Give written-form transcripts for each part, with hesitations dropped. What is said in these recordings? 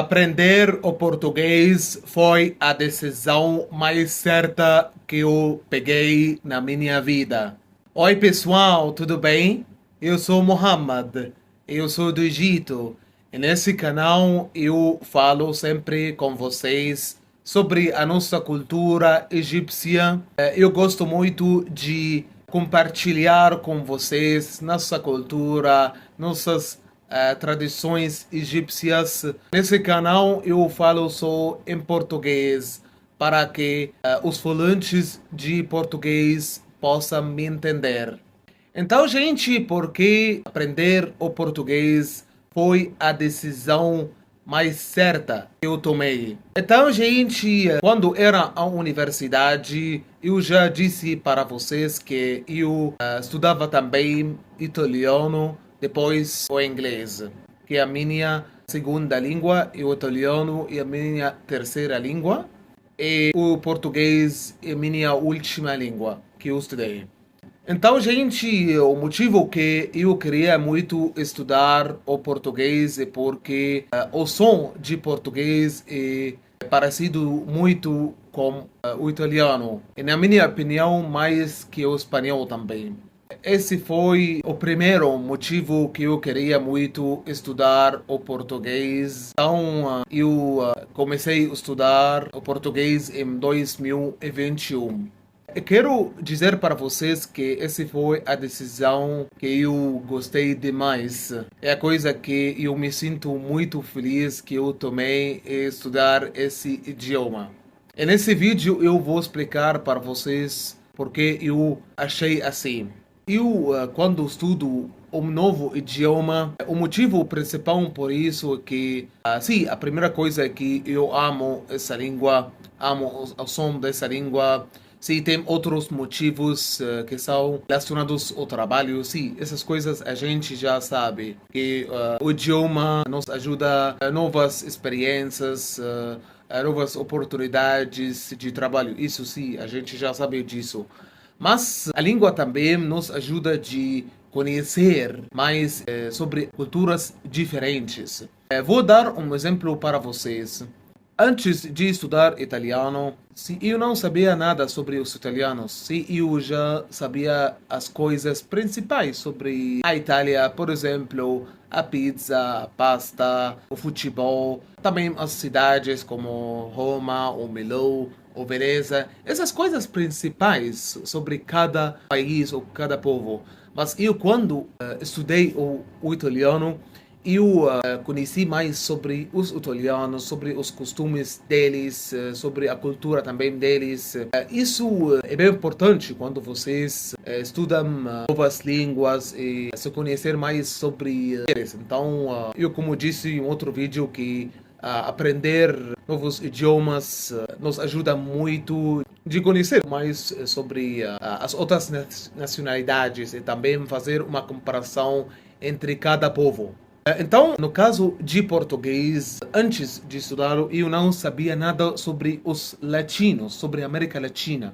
Aprender o português foi a decisão mais certa que eu peguei na minha vida. Oi, pessoal, tudo bem? Eu sou Mohammed, eu sou do Egito. E nesse canal eu falo sempre com vocês sobre a nossa cultura egípcia. Eu gosto muito de compartilhar com vocês nossa cultura, nossas tradições egípcias. Nesse canal eu falo só em português para que os falantes de português possam me entender. Então, gente, por que aprender o português foi a decisão mais certa que eu tomei? Então, gente, quando era à universidade, eu já disse para vocês que eu estudava também italiano, depois o inglês, que é a minha segunda língua, e o italiano é a minha terceira língua, e o português é a minha última língua que eu estudei. Então, gente, o motivo que eu queria muito estudar o português é porque o som de português é parecido muito com o italiano. E, na minha opinião, mais que o espanhol também. Esse foi o primeiro motivo que eu queria muito estudar o português. Então, eu comecei a estudar o português em 2021. Eu quero dizer para vocês que essa foi a decisão que eu gostei demais. É a coisa que eu me sinto muito feliz que eu tomei estudar esse idioma. E nesse vídeo eu vou explicar para vocês porque eu achei assim. Eu, quando estudo um novo idioma, o motivo principal por isso é que, sim, a primeira coisa é que eu amo essa língua, amo o som dessa língua. Sim, tem outros motivos que são relacionados ao trabalho. Sim, essas coisas a gente já sabe. Que o idioma nos ajuda a novas experiências, a novas oportunidades de trabalho. Isso sim, a gente já sabe disso. Mas a língua também nos ajuda de conhecer mais sobre culturas diferentes. Vou dar um exemplo para vocês. Antes de estudar italiano, se eu não sabia nada sobre os italianos, se eu já sabia as coisas principais sobre a Itália, por exemplo, a pizza, a pasta, o futebol, também as cidades como Roma, ou Milão, ou Veneza, essas coisas principais sobre cada país ou cada povo. Mas eu, quando estudei o italiano, eu conheci mais sobre os italianos, sobre os costumes deles, sobre a cultura também deles. Isso é bem importante quando vocês estudam novas línguas e se conhecer mais sobre eles. Então, eu como disse em outro vídeo que aprender novos idiomas nos ajuda muito de conhecer mais sobre as outras nacionalidades e também fazer uma comparação entre cada povo. Então, no caso de português, antes de estudar, eu não sabia nada sobre os latinos, sobre a América Latina,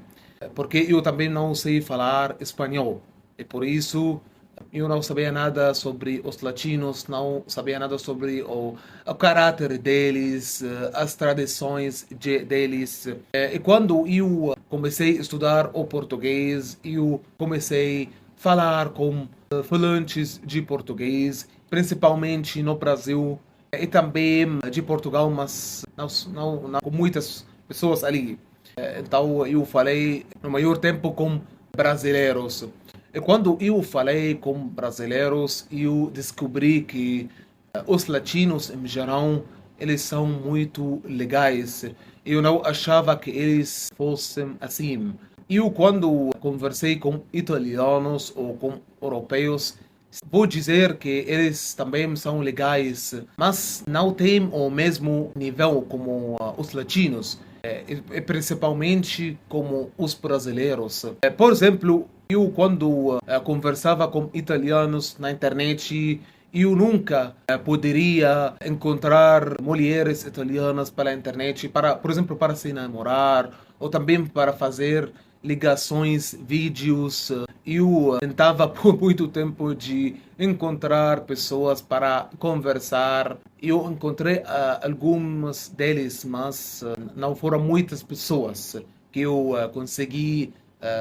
porque eu também não sei falar espanhol. E por isso, eu não sabia nada sobre os latinos, não sabia nada sobre o caráter deles, as tradições deles. E quando eu comecei a estudar o português, eu comecei a falar com falantes de português, principalmente no Brasil e também de Portugal, mas não com muitas pessoas ali. Então eu falei no maior tempo com brasileiros. E quando eu falei com brasileiros, eu descobri que os latinos em geral, eles são muito legais. Eu não achava que eles fossem assim. Eu, quando conversei com italianos ou com europeus, vou dizer que eles também são legais, mas não têm o mesmo nível como os latinos, e principalmente como os brasileiros. Por exemplo, eu quando conversava com italianos na internet, eu nunca poderia encontrar mulheres italianas pela internet, para, por exemplo, para se namorar ou também para fazer ligações, vídeos. Eu tentava por muito tempo de encontrar pessoas para conversar. Eu encontrei algumas deles, mas não foram muitas pessoas que eu consegui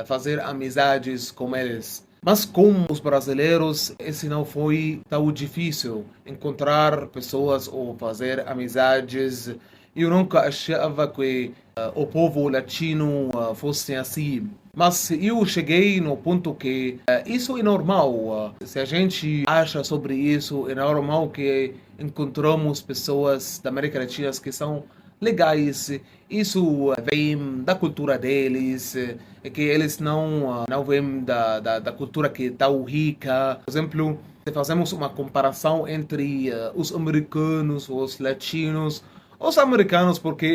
fazer amizades com eles. Mas com os brasileiros, esse não foi tão difícil encontrar pessoas ou fazer amizades. Eu nunca achava que o povo latino fosse assim. Mas eu cheguei no ponto que isso é normal. Se a gente acha sobre isso, é normal que encontramos pessoas da América Latina que são legais. Isso vem da cultura deles, que eles não vêm da cultura que é tão rica. Por exemplo, se fazemos uma comparação entre os americanos, os latinos, os americanos, porque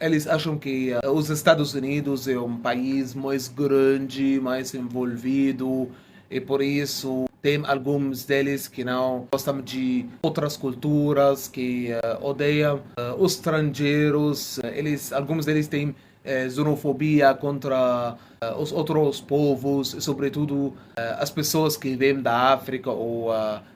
eles acham que os Estados Unidos é um país mais grande, mais envolvido, e por isso tem alguns deles que não gostam de outras culturas, que odeiam os estrangeiros. Alguns deles têm xenofobia contra os outros povos, sobretudo as pessoas que vêm da África ou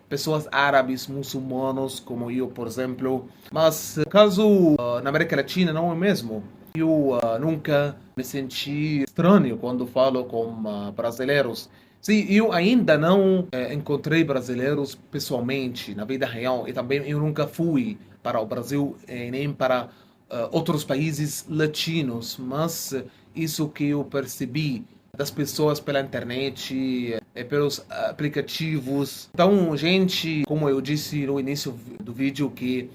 pessoas árabes, muçulmanos, como eu, por exemplo. Mas caso na América Latina não é mesmo. Eu nunca me senti estranho quando falo com brasileiros. Sim, eu ainda não encontrei brasileiros pessoalmente, na vida real, e também eu nunca fui para o Brasil nem para outros países latinos, mas isso que eu percebi das pessoas pela internet, pelos aplicativos. Então, gente, como eu disse no início do vídeo, que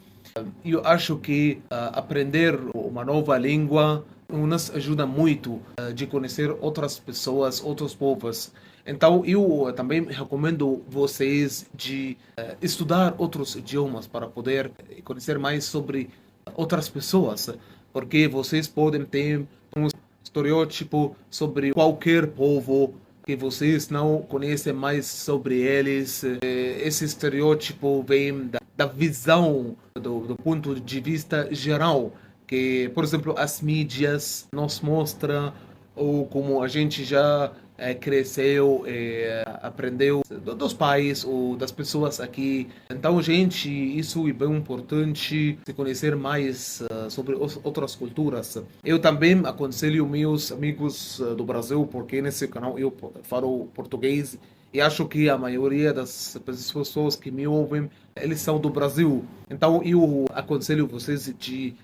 eu acho que aprender uma nova língua nos ajuda muito de conhecer outras pessoas, outros povos. Então, eu também recomendo vocês de estudar outros idiomas para poder conhecer mais sobre outras pessoas, porque vocês podem ter um estereótipo sobre qualquer povo que vocês não conhecem mais sobre eles. Esse estereótipo vem da visão, do ponto de vista geral, que, por exemplo, as mídias nos mostram, ou como a gente já cresceu, aprendeu dos pais ou das pessoas aqui. Então, gente, isso é bem importante, se conhecer mais sobre outras culturas. Eu também aconselho meus amigos do Brasil, porque nesse canal eu falo português e acho que a maioria das pessoas que me ouvem, eles são do Brasil. Então, eu aconselho vocês de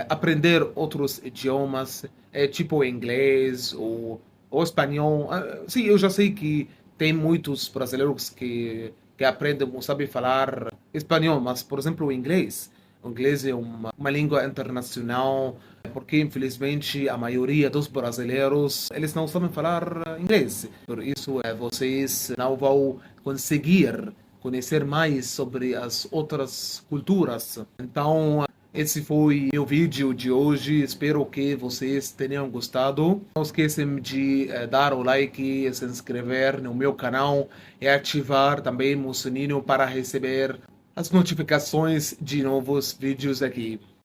aprender outros idiomas, tipo inglês ou espanhol. Sim, eu já sei que tem muitos brasileiros que aprendem ou sabem falar espanhol, mas, por exemplo, o inglês. O inglês é uma língua internacional, porque infelizmente a maioria dos brasileiros eles não sabem falar inglês. Por isso, vocês não vão conseguir conhecer mais sobre as outras culturas. Então, esse foi meu vídeo de hoje. Espero que vocês tenham gostado. Não esqueçam de dar o like, se inscrever no meu canal e ativar também o sininho para receber as notificações de novos vídeos aqui.